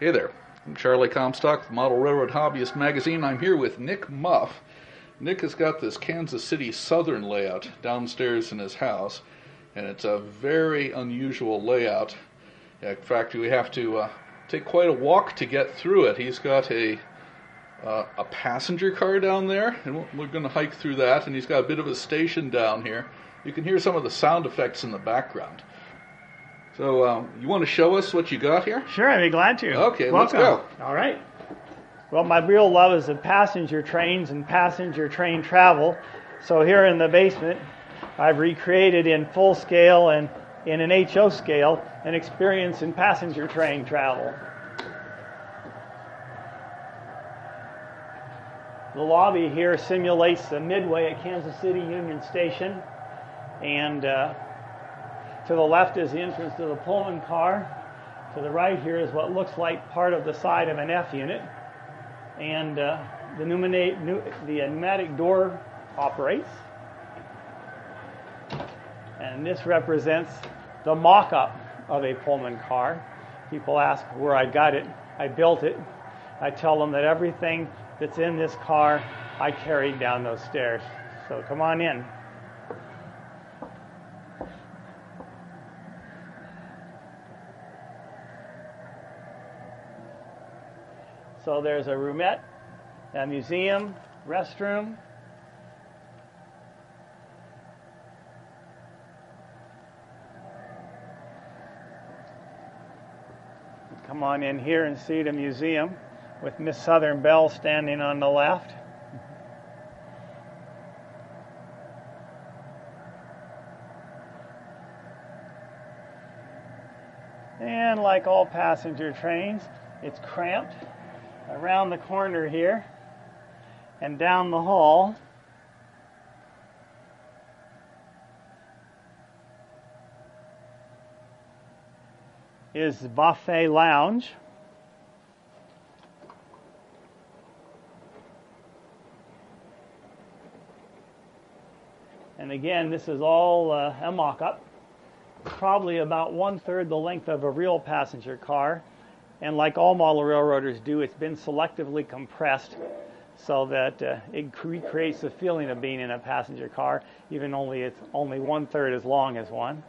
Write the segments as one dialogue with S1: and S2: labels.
S1: Hey there, I'm Charlie Comstock, the Model Railroad Hobbyist Magazine. I'm here with Nick Muff. Nick has got this Kansas City Southern layout downstairs in his house, and it's a very unusual layout. In fact, we have to take quite a walk to get through it. He's got a passenger car down there, and we're going to hike through that, and he's got a bit of a station down here. You can hear some of the sound effects in the background. So, you want to show us what you got here?
S2: Sure, I'd be glad to.
S1: Okay,
S2: Welcome.
S1: let's go.
S2: All right. Well, my real love is of passenger trains and passenger train travel. So here in the basement, I've recreated in full scale and in an HO scale an experience in passenger train travel. The lobby here simulates the midway at Kansas City Union Station, and to the left is the entrance to the Pullman car. To the right here is what looks like part of the side of an F unit. And the pneumatic door operates. And this represents the mock-up of a Pullman car. People ask where I got it. I built it. I tell them that everything that's in this car I carried down those stairs. So come on in. So there's a roomette, a museum, restroom. Come on in here and see the museum with Miss Southern Belle standing on the left. And like all passenger trains, it's cramped. Around the corner here and down the hall is the buffet lounge. And again, this is all a mock-up, probably about 1/3 the length of a real passenger car. And like all model railroaders do, it's been selectively compressed so that it recreates the feeling of being in a passenger car, even it's only 1/3 as long as one.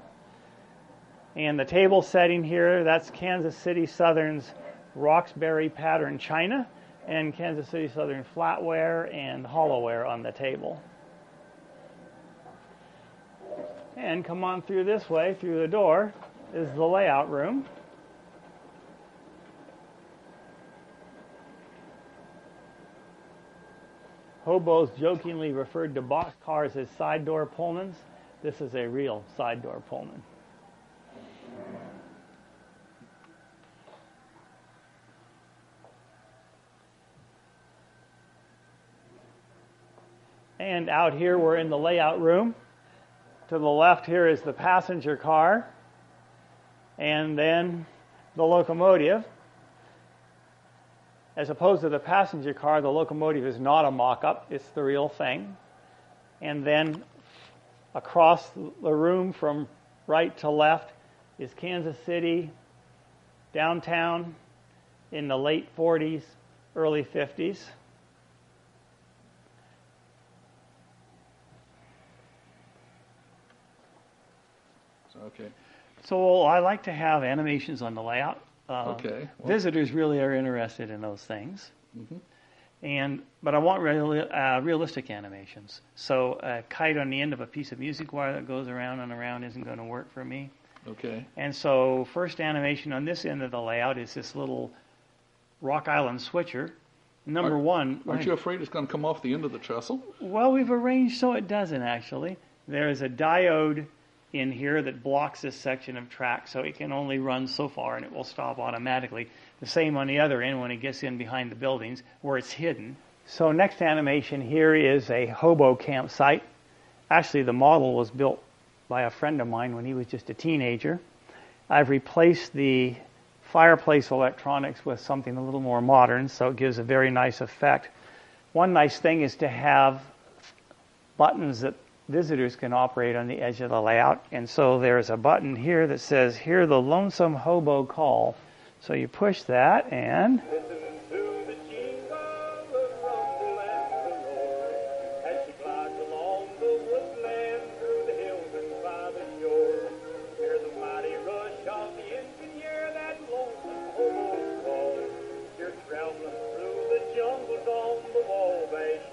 S2: And the table setting here, that's Kansas City Southern's Roxbury pattern china and Kansas City Southern flatware and hollowware on the table. And come on through this way, through the door, is the layout room. Hobos jokingly referred to boxcars as side door Pullmans. This is a real side door Pullman. And out here we're in the layout room. To the left here is the passenger car, and then the locomotive. As opposed to the passenger car, the locomotive is not a mock-up, it's the real thing. And then across the room from right to left is Kansas City, downtown in the late 40s, early 50s.
S1: Okay.
S2: So I like to have animations on the layout.
S1: Okay. Well,
S2: visitors really are interested in those things.
S1: Mm-hmm.
S2: But I want realistic animations. So a kite on the end of a piece of music wire that goes around and around isn't going to work for me.
S1: Okay.
S2: And so first animation on this end of the layout is this little Rock Island switcher. Number one.
S1: Aren't you afraid it's going to come off the end of the trestle?
S2: Well, we've arranged so it doesn't actually. There's a diode in here that blocks this section of track, so it can only run so far and it will stop automatically. The same on the other end when it gets in behind the buildings where it's hidden. So next animation here is a hobo campsite. Actually, the model was built by a friend of mine when he was just a teenager. I've replaced the fireplace electronics with something a little more modern, so it gives a very nice effect. One nice thing is to have buttons that visitors can operate on the edge of the layout. And so there's a button here that says, "Hear the lonesome hobo call." So you push that and
S3: Listen to the jingle, the rumble, and the roar as she glides along the woodland through the hills and by the shore. Hear the mighty rush of the engine, hear that lonesome hobo's call. You're traveling through the jungles on the Wabash